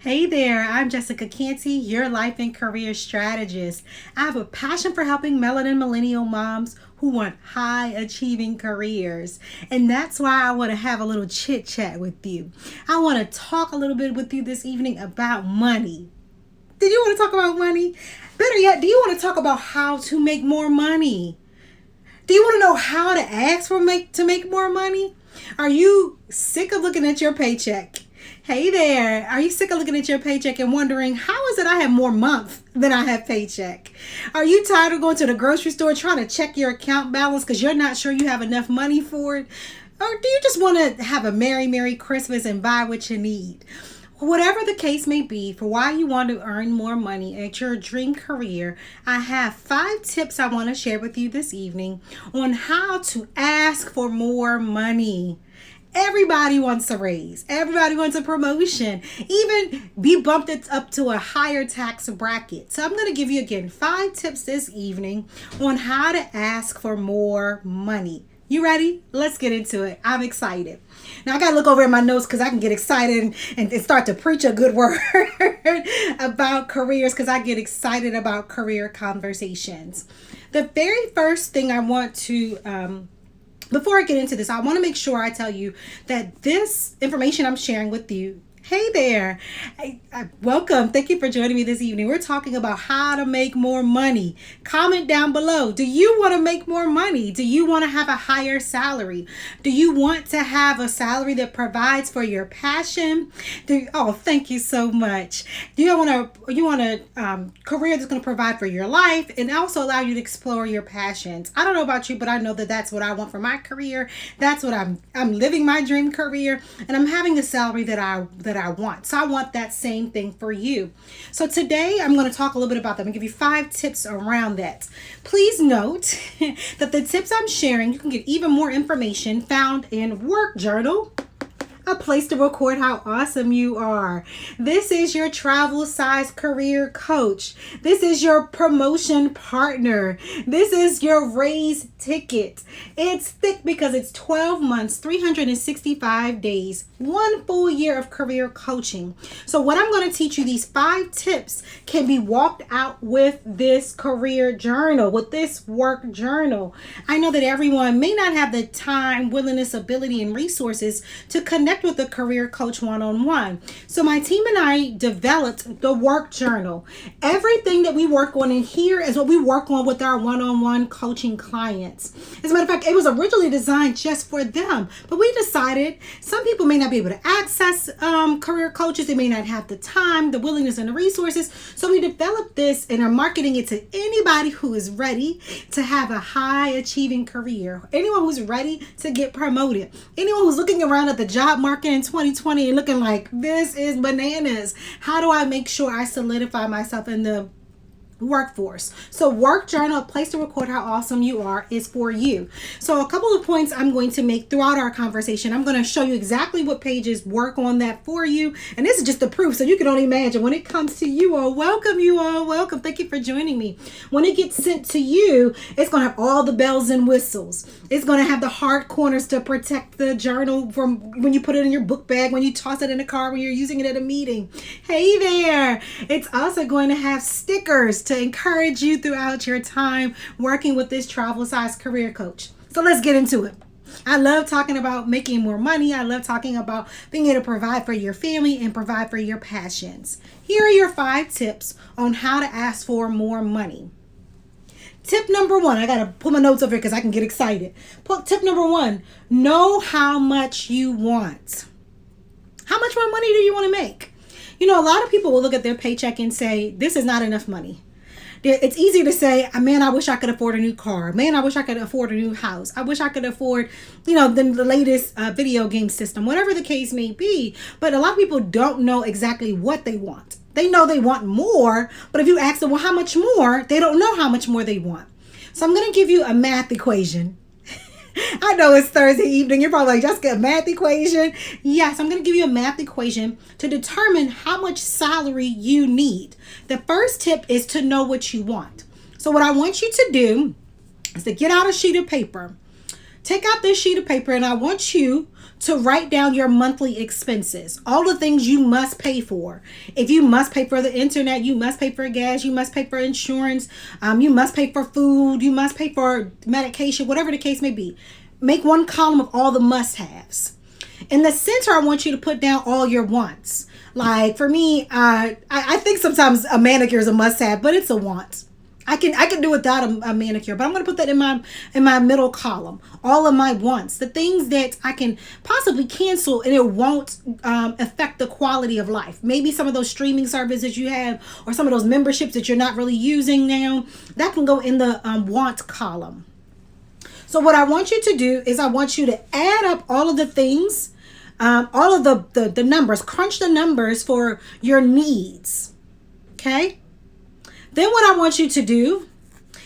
Hey there, I'm Jessica Canty, your life and career strategist. I have a passion for helping melanin millennial moms who want high achieving careers. And that's why I want to have a little chit chat with you. I want to talk a little bit with you this evening about money. Did you want to talk about money? Better yet, do you want to talk about how to make more money? Do you want to know how to ask to make more money? Are you sick of looking at your paycheck? Hey there, are you sick of looking at your paycheck and wondering how is it I have more month than I have paycheck? Are you tired of going to the grocery store trying to check your account balance because you're not sure you have enough money for it? Or do you just want to have a merry Christmas and buy what you need? Whatever the case may be for why you want to earn more money at your dream career, I have 5 tips I want to share with you this evening on how to ask for more money. Everybody wants a raise. Everybody wants a promotion. Even be bumped up to a higher tax bracket. So I'm going to give you again 5 tips this evening on how to ask for more money. You ready? Let's get into it. I'm excited. Now I got to look over at my notes because I can get excited and start to preach a good word about careers because I get excited about career conversations. The very first thing I want to before I get into this, I want to make sure I tell you that this information I'm sharing with you. Hey there. Welcome. Thank you for joining me this evening. We're talking about how to make more money. Comment down below. Do you want to make more money? Do you want to have a higher salary? Do you want to have a salary that provides for your passion? Thank you so much. Do you want a career that's going to provide for your life and also allow you to explore your passions? I don't know about you, but I know that that's what I want for my career. That's what I'm living my dream career, and I'm having a salary that I want. So I want that same thing for you. So today I'm going to talk a little bit about that. I'm going to give you 5 tips around that. Please note that the tips I'm sharing, you can get even more information found in Work Journal, a place to record how awesome you are. This is your travel size career coach. This is your promotion partner. This is your raise ticket. It's thick because it's 12 months, 365 days, 1 full year of career coaching. So what I'm going to teach you, these 5 tips can be walked out with this career journal, with this work journal. I know that everyone may not have the time, willingness, ability, and resources to connect with a career coach one-on-one. So my team and I developed the work journal. Everything that we work on in here is what we work on with our one-on-one coaching clients. As a matter of fact, it was originally designed just for them, but we decided some people may not be able to access career coaches. They may not have the time, the willingness, and the resources. So we developed this and are marketing it to anybody who is ready to have a high achieving career, anyone who's ready to get promoted, anyone who's looking around at the job market in 2020 and looking like this is bananas. How do I make sure I solidify myself in the workforce? So Work Journal, a place to record how awesome you are, is for you. So a couple of points I'm going to make throughout our conversation. I'm going to show you exactly what pages work on that for you. And this is just the proof, so you can only imagine when it comes to you all. Welcome. Thank you for joining me. When it gets sent to you, it's going to have all the bells and whistles. It's going to have the hard corners to protect the journal from when you put it in your book bag, when you toss it in the car, when you're using it at a meeting. Hey there. It's also going to have stickers to encourage you throughout your time working with this travel size career coach. So let's get into it. I love talking about making more money. I love talking about being able to provide for your family and provide for your passions. Here are your 5 tips on how to ask for more money. Tip number 1, I got to put my notes over here because I can get excited. Tip number 1, know how much you want. How much more money do you want to make? You know, a lot of people will look at their paycheck and say, this is not enough money. It's easy to say, man, I wish I could afford a new car. Man, I wish I could afford a new house. I wish I could afford, the latest video game system, whatever the case may be. But a lot of people don't know exactly what they want. They know they want more, but if you ask them, well, how much more? They don't know how much more they want. So I'm going to give you a math equation. I know it's Thursday evening. You're probably like, Jessica, a math equation? Yes, I'm going to give you a math equation to determine how much salary you need. The first tip is to know what you want. So what I want you to do is to get out a sheet of paper. take out this sheet of paper and I want you to write down your monthly expenses, all the things you must pay for. If you must pay for the internet, you must pay for gas, you must pay for insurance, you must pay for food, you must pay for medication, whatever the case may be. Make one column of all the must-haves. In the center, I want you to put down all your wants. Like for me, I think sometimes a manicure is a must-have, but it's a want. I can do without a manicure, but I'm going to put that in my middle column. All of my wants, the things that I can possibly cancel and it won't affect the quality of life. Maybe some of those streaming services you have or some of those memberships that you're not really using now, that can go in the want column. So what I want you to do is I want you to add up all of the things, all of the numbers, crunch the numbers for your needs. Okay? Then what I want you to do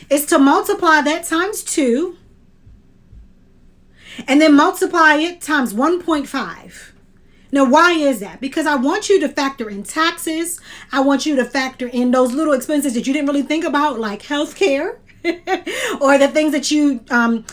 is to multiply that times 2 and then multiply it times 1.5. Now, why is that? Because I want you to factor in taxes. I want you to factor in those little expenses that you didn't really think about, like healthcare. Or the things that you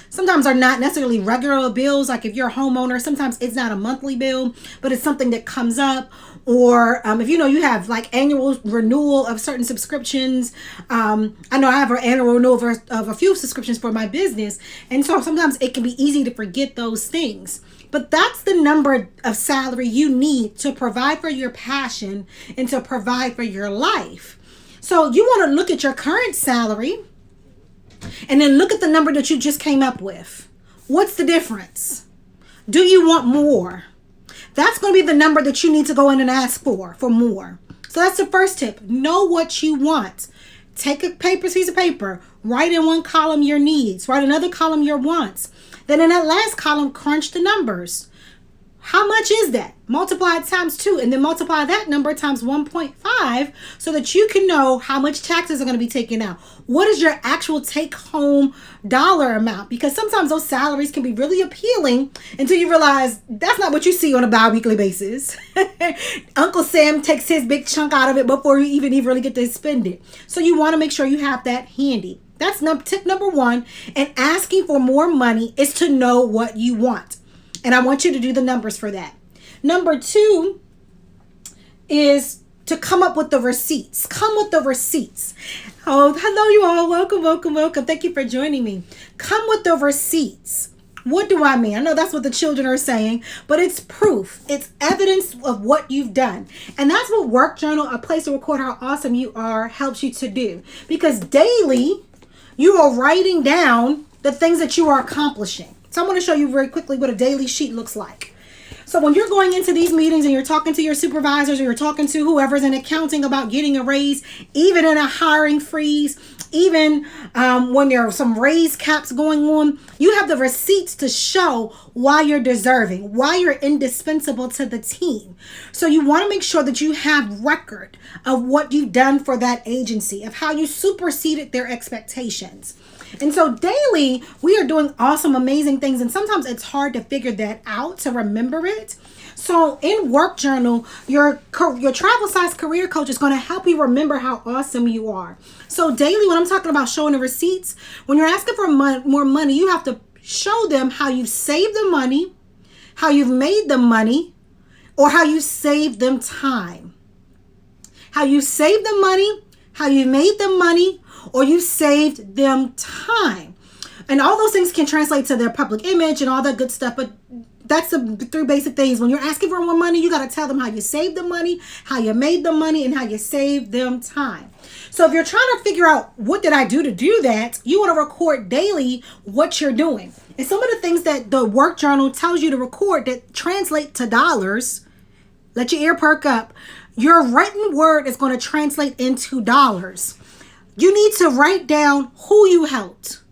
sometimes are not necessarily regular bills. Like if you're a homeowner, sometimes it's not a monthly bill, but it's something that comes up. Or if you have like annual renewal of certain subscriptions. I know I have an annual renewal of a few subscriptions for my business. And so sometimes it can be easy to forget those things. But that's the number of salary you need to provide for your passion and to provide for your life. So you want to look at your current salary and then look at the number that you just came up with. What's the difference? Do you want more? That's going to be the number that you need to go in and ask for more. So that's the first tip. Know what you want. Take a piece of paper, write in one column your needs, write another column your wants. Then in that last column, crunch the numbers. How much is that? Multiply it times 2 and then multiply that number times 1.5 so that you can know how much taxes are going to be taken out. What is your actual take-home dollar amount? Because sometimes those salaries can be really appealing until you realize that's not what you see on a bi-weekly basis. Uncle Sam takes his big chunk out of it before you even really get to spend it. So you want to make sure you have that handy. That's tip number 1. And asking for more money is to know what you want. And I want you to do the numbers for that. Number 2 is to come up with the receipts. Come with the receipts. Oh, hello you all. Welcome, welcome, welcome. Thank you for joining me. Come with the receipts. What do I mean? I know that's what the children are saying, but it's proof. It's evidence of what you've done. And that's what Work Journal, a place to record how awesome you are, helps you to do. Because daily, you are writing down the things that you are accomplishing. So I'm going to show you very quickly what a daily sheet looks like. So when you're going into these meetings and you're talking to your supervisors or you're talking to whoever's in accounting about getting a raise, even in a hiring freeze, even when there are some raise caps going on, you have the receipts to show why you're deserving, why you're indispensable to the team. So you want to make sure that you have record of what you've done for that agency, of how you superseded their expectations. And so daily, we are doing awesome, amazing things. And sometimes it's hard to figure that out, to remember it. So in Work Journal, your travel size career coach is going to help you remember how awesome you are. So daily, when I'm talking about showing the receipts, when you're asking for more money, you have to show them how you've saved the money, how you've made the money, or how you saved them time. How you saved the money, how you made the money, or you saved them time. And all those things can translate to their public image and all that good stuff. But that's the 3 basic things. When you're asking for more money, you got to tell them how you saved the money, how you made the money, and how you saved them time. So if you're trying to figure out what did I do to do that, you want to record daily what you're doing. And some of the things that the Work Journal tells you to record that translate to dollars, let your ear perk up. Your written word is going to translate into dollars. You need to write down who you helped,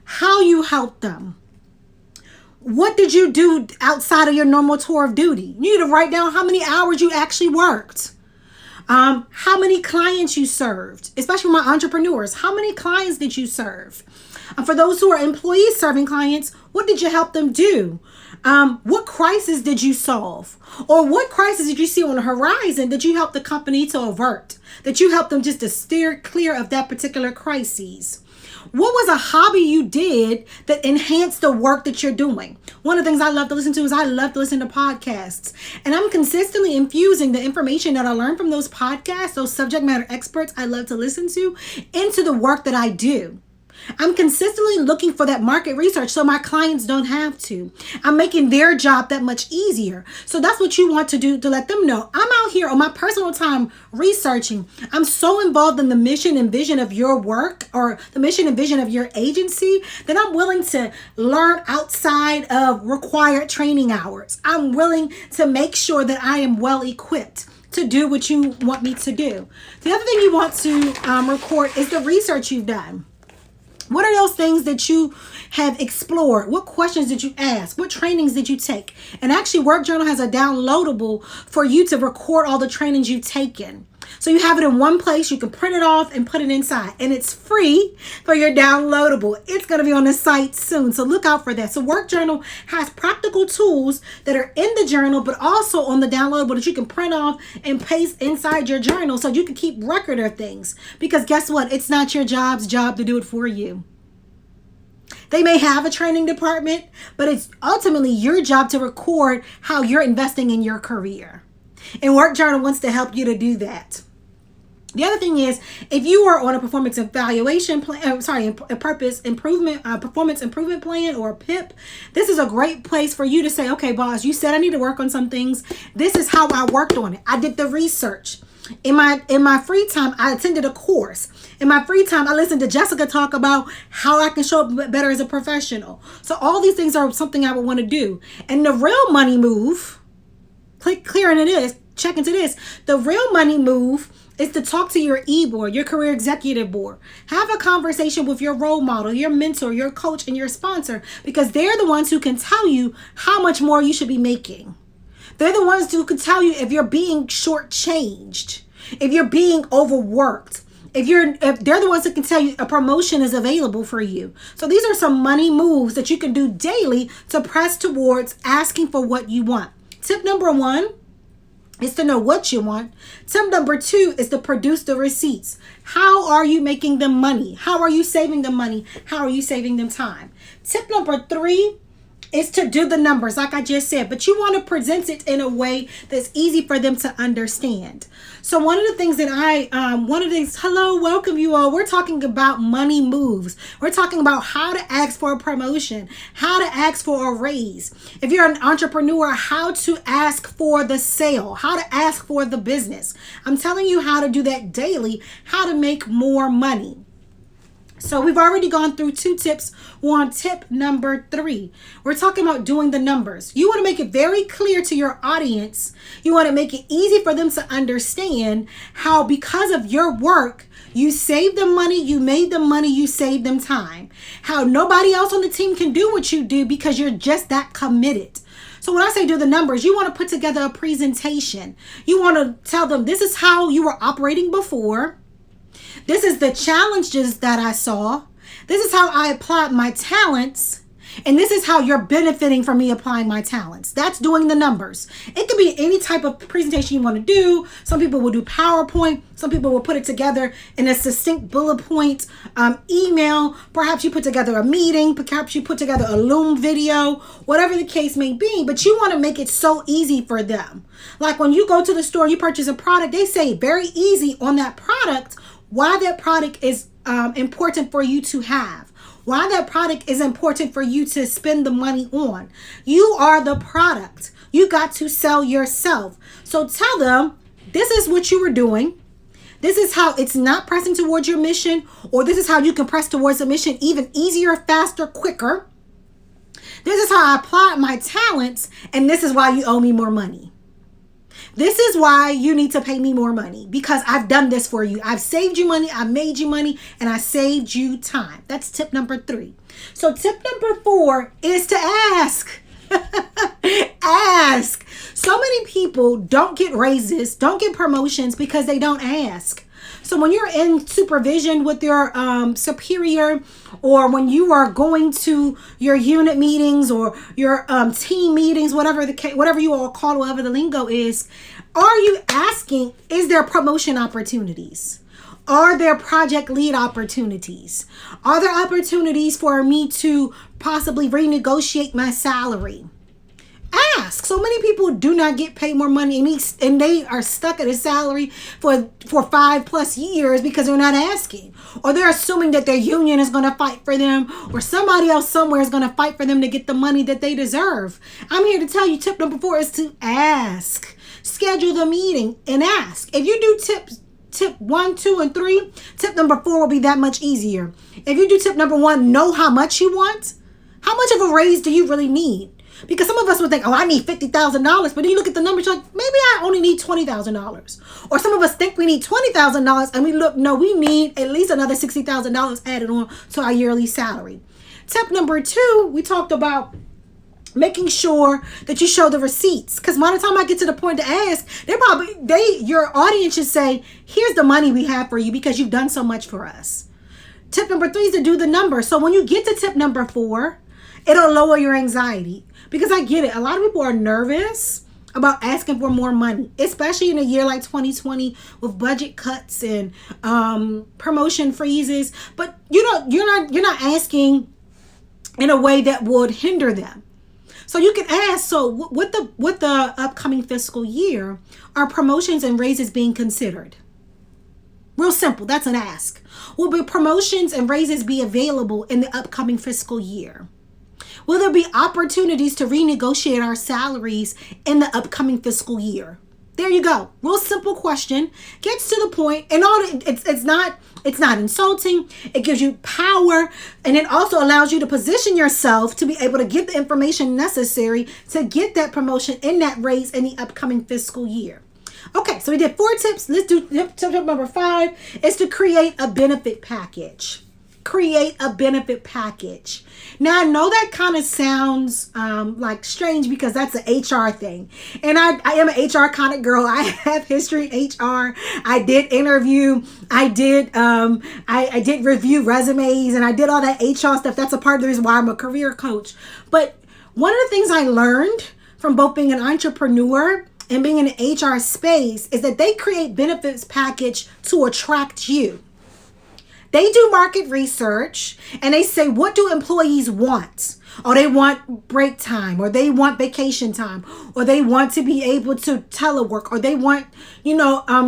how you helped them. What did you do outside of your normal tour of duty? You need to write down how many hours you actually worked. How many clients you served, especially my entrepreneurs. How many clients did you serve? For those who are employees serving clients, what did you help them do? What crisis did you solve? Or what crisis did you see on the horizon that you helped the company to avert? That you helped them just to steer clear of that particular crisis? What was a hobby you did that enhanced the work that you're doing? One of the things I love to listen to is I love to listen to podcasts. And I'm consistently infusing the information that I learned from those podcasts, those subject matter experts I love to listen to, into the work that I do. I'm consistently looking for that market research so my clients don't have to. I'm making their job that much easier. So that's what you want to do, to let them know. I'm out here on my personal time researching. I'm so involved in the mission and vision of your work, or the mission and vision of your agency, that I'm willing to learn outside of required training hours. I'm willing to make sure that I am well equipped to do what you want me to do. The other thing you want to record is the research you've done. What are those things that you have explored? What questions did you ask? What trainings did you take? And actually, Work Journal has a downloadable for you to record all the trainings you've taken. So you have it in one place. You can print it off and put it inside. And it's free for your downloadable. It's going to be on the site soon. So look out for that. So Work Journal has practical tools that are in the journal, but also on the downloadable that you can print off and paste inside your journal so you can keep record of things. Because guess what? It's not your job's job to do it for you. They may have a training department, but it's ultimately your job to record how you're investing in your career. And Work Journal wants to help you to do that. The other thing is, if you are on a performance evaluation plan, a performance improvement plan, or a PIP, this is a great place for you to say, okay, boss, you said I need to work on some things. This is how I worked on it. I did the research. In my free time, I attended a course. In my free time, I listened to Jessica talk about how I can show up better as a professional. So all these things are something I would want to do. And the real money move, check into this. The real money move is to talk to your e-board, your career executive board. Have a conversation with your role model, your mentor, your coach, and your sponsor, because they're the ones who can tell you how much more you should be making. They're the ones who can tell you if you're being shortchanged, if you're being overworked, if they're the ones that can tell you a promotion is available for you. So these are some money moves that you can do daily to press towards asking for what you want. Tip number 1 is to know what you want. Tip number 2 is to produce the receipts. How are you making them money? How are you saving them money? How are you saving them time? Tip number 3 is to do the numbers, like I just said, but you want to present it in a way that's easy for them to understand. So one of the things that hello, welcome you all. We're talking about money moves. We're talking about how to ask for a promotion, how to ask for a raise. If you're an entrepreneur, how to ask for the sale, how to ask for the business. I'm telling you how to do that daily, how to make more money. So we've already gone through 2 tips. We're on tip number 3. We're talking about doing the numbers. You want to make it very clear to your audience. You want to make it easy for them to understand how, because of your work, you saved them money, you made them money, you saved them time. How nobody else on the team can do what you do because you're just that committed. So when I say do the numbers, you want to put together a presentation. You want to tell them this is how you were operating before. This is the challenges that I saw. This is how I applied my talents. And this is how you're benefiting from me applying my talents. That's doing the numbers. It could be any type of presentation you want to do. Some people will do PowerPoint. Some people will put it together in a succinct bullet point email. Perhaps you put together a meeting. Perhaps you put together a Loom video. Whatever the case may be. But you want to make it so easy for them. Like when you go to the store, you purchase a product. They say very easy on that product why that product is important for you to have. Why that product is important for you to spend the money on. You are the product. You got to sell yourself. So tell them this is what you were doing. This is how it's not pressing towards your mission, or this is how you can press towards the mission even easier, faster, quicker. This is how I applied my talents, and this is why you owe me more money. This is why you need to pay me more money, because I've done this for you. I've saved you money, I made you money, and I saved you time. That's tip number 3. So tip number 4 is to ask. Ask. So many people don't get raises, don't get promotions because they don't ask. So when you're in supervision with your superior, or when you are going to your unit meetings or your team meetings, whatever you all call, whatever the lingo is, are you asking, is there promotion opportunities? Are there project lead opportunities? Are there opportunities for me to possibly renegotiate my salary? Ask. So many people do not get paid more money, and they are stuck at a salary for 5+ years because they're not asking, or they're assuming that their union is going to fight for them, or somebody else somewhere is going to fight for them to get the money that they deserve. I'm here to tell you, tip number 4 is to ask. Schedule the meeting and ask. If you do tip 1, 2, and 3, tip number 4 will be that much easier. If you do tip number 1, know how much you want. How much of a raise do you really need? Because some of us would think, oh, I need $50,000. But then you look at the numbers, you're like, maybe I only need $20,000. Or some of us think we need $20,000 and we look, no, we need at least another $60,000 added on to our yearly salary. Tip number 2, we talked about making sure that you show the receipts. Because by the time I get to the point to ask, your audience should say, here's the money we have for you because you've done so much for us. Tip number 3 is to do the numbers. So when you get to tip number 4, it'll lower your anxiety. Because I get it. A lot of people are nervous about asking for more money, especially in a year like 2020 with budget cuts and promotion freezes. But you're not asking in a way that would hinder them. So you can ask, so with the upcoming fiscal year, are promotions and raises being considered? Real simple. That's an ask. Will the promotions and raises be available in the upcoming fiscal year? Will there be opportunities to renegotiate our salaries in the upcoming fiscal year? There you go. Real simple question. Gets to the point, and it's not insulting. It gives you power, and it also allows you to position yourself to be able to get the information necessary to get that promotion and that raise in the upcoming fiscal year. Okay, so we did 4 tips. Let's do tip number 5 is to create a benefit package. Create a benefit package. Now, I know that kind of sounds like strange because that's an HR thing. And I am an HR kind of girl. I have history in HR. I did interview. I did review resumes, and I did all that HR stuff. That's a part of the reason why I'm a career coach. But one of the things I learned from both being an entrepreneur and being in the HR space is that they create benefits package to attract you. They do market research and they say, what do employees want? Or they want break time, or they want vacation time, or they want to be able to telework, or they want,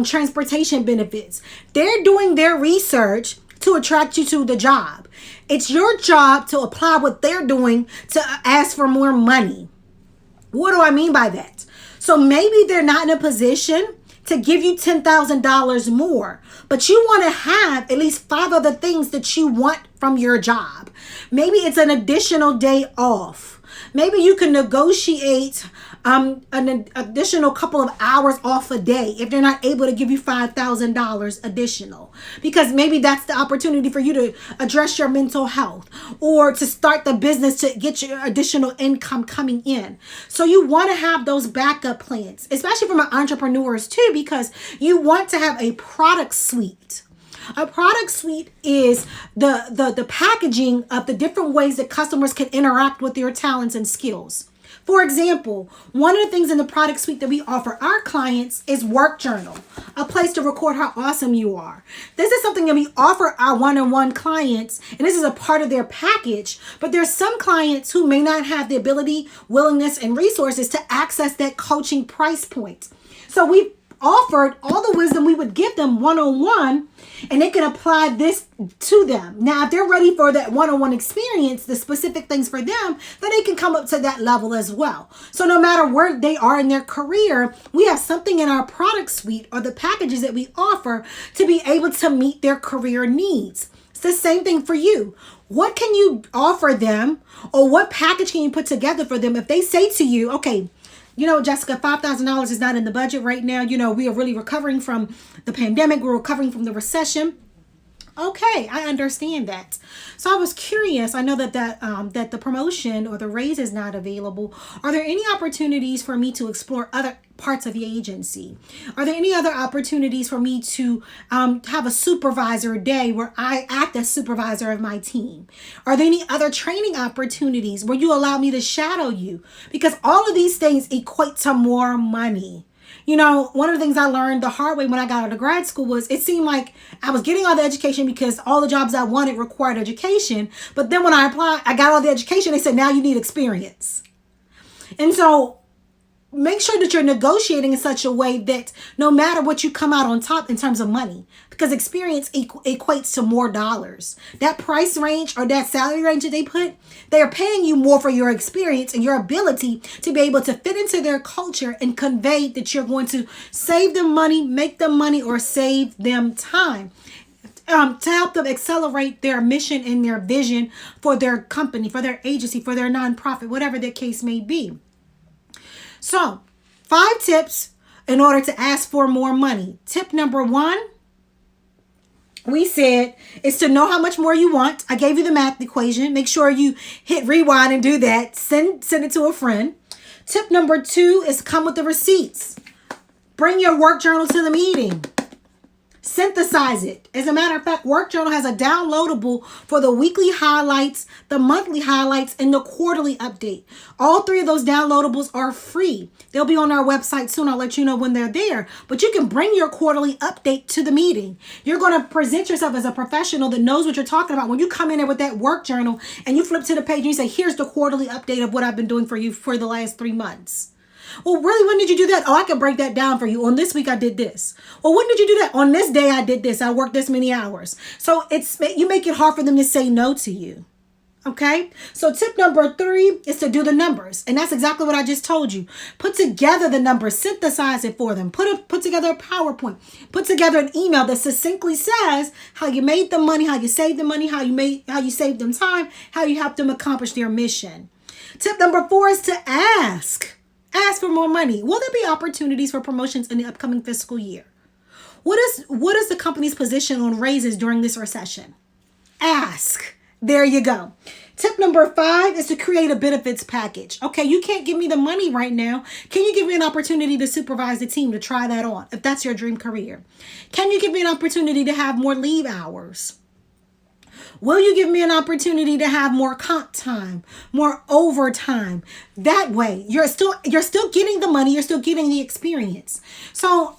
transportation benefits. They're doing their research to attract you to the job. It's your job to apply what they're doing to ask for more money. What do I mean by that? So maybe they're not in a position to give you $10,000 more, but you want to have at least 5 other things that you want from your job. Maybe it's an additional day off. Maybe you can negotiate an additional couple of hours off a day if they're not able to give you $5,000 additional, because maybe that's the opportunity for you to address your mental health or to start the business to get your additional income coming in. So you want to have those backup plans, especially for my entrepreneurs too, because you want to have a product suite. A product suite is the packaging of the different ways that customers can interact with your talents and skills. For example, one of the things in the product suite that we offer our clients is work journal, a place to record how awesome you are. This is something that we offer our one-on-one clients, and this is a part of their package, but there's some clients who may not have the ability, willingness, and resources to access that coaching price point. So we've offered all the wisdom we would give them one-on-one, and they can apply this to them. Now, if they're ready for that one-on-one experience, the specific things for them, then they can come up to that level as well. So no matter where they are in their career, we have something in our product suite or the packages that we offer to be able to meet their career needs. It's the same thing for you. What can you offer them, or what package can you put together for them if they say to you, okay, Jessica, $5,000 is not in the budget right now. We are really recovering from the pandemic. We're recovering from the recession. Okay, I understand that. So I was curious. I know that the promotion or the raise is not available. Are there any opportunities for me to explore other parts of the agency? Are there any other opportunities for me to have a supervisor day where I act as supervisor of my team? Are there any other training opportunities where you allow me to shadow you? Because all of these things equate to more money. You know, one of the things I learned the hard way when I got out of grad school was it seemed like I was getting all the education because all the jobs I wanted required education. But then when I applied, I got all the education. They said, now you need experience. And so make sure that you're negotiating in such a way that no matter what, you come out on top in terms of money, because experience equates to more dollars. That price range or that salary range that they put, they are paying you more for your experience and your ability to be able to fit into their culture and convey that you're going to save them money, make them money, or save them time. To help them accelerate their mission and their vision for their company, for their agency, for their nonprofit, whatever the case may be. So, 5 tips in order to ask for more money. Tip number 1, we said, is to know how much more you want. I gave you the math equation. Make sure you hit rewind and do that. Send it to a friend. Tip number 2 is come with the receipts. Bring your work journal to the meeting. Synthesize it. As a matter of fact, Work Journal has a downloadable for the weekly highlights, the monthly highlights, and the quarterly update. All 3 of those downloadables are free. They'll be on our website soon. I'll let you know when they're there. But you can bring your quarterly update to the meeting. You're going to present yourself as a professional that knows what you're talking about. When you come in there with that work journal and you flip to the page and you say, here's the quarterly update of what I've been doing for you for the last 3 months. Well, really, when did you do that? Oh, I can break that down for you. On this week, I did this. Well, when did you do that? On this day, I did this. I worked this many hours. So you make it hard for them to say no to you. Okay? So tip number 3 is to do the numbers. And that's exactly what I just told you. Put together the numbers. Synthesize it for them. Put together a PowerPoint. Put together an email that succinctly says how you made the money, how you saved the money, how you saved them time, how you helped them accomplish their mission. Tip number 4 is to ask. Ask for more money. Will there be opportunities for promotions in the upcoming fiscal year? What is the company's position on raises during this recession? Ask. There you go. Tip number 5 is to create a benefits package. Okay, you can't give me the money right now. Can you give me an opportunity to supervise the team to try that on if that's your dream career? Can you give me an opportunity to have more leave hours? Will you give me an opportunity to have more comp time, more overtime? That way, you're still getting the money, you're still getting the experience. So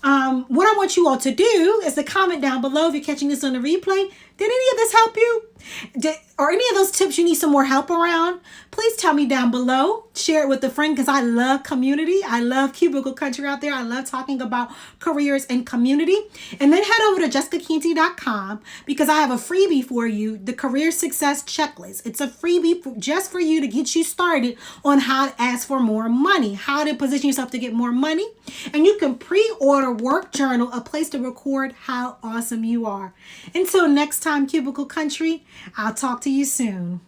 what I want you all to do is to comment down below if you're catching this on the replay. Did any of this help you? Or any of those tips you need some more help around? Please tell me down below. Share it with a friend because I love community. I love Cubicle Country out there. I love talking about careers and community. And then head over to jessicacanty.com because I have a freebie for you, the Career Success Checklist. It's a freebie just for you to get you started on how to ask for more money, how to position yourself to get more money. And you can pre-order Work Journal, a place to record how awesome you are. Until next time, Cubicle Country, I'll talk to you soon.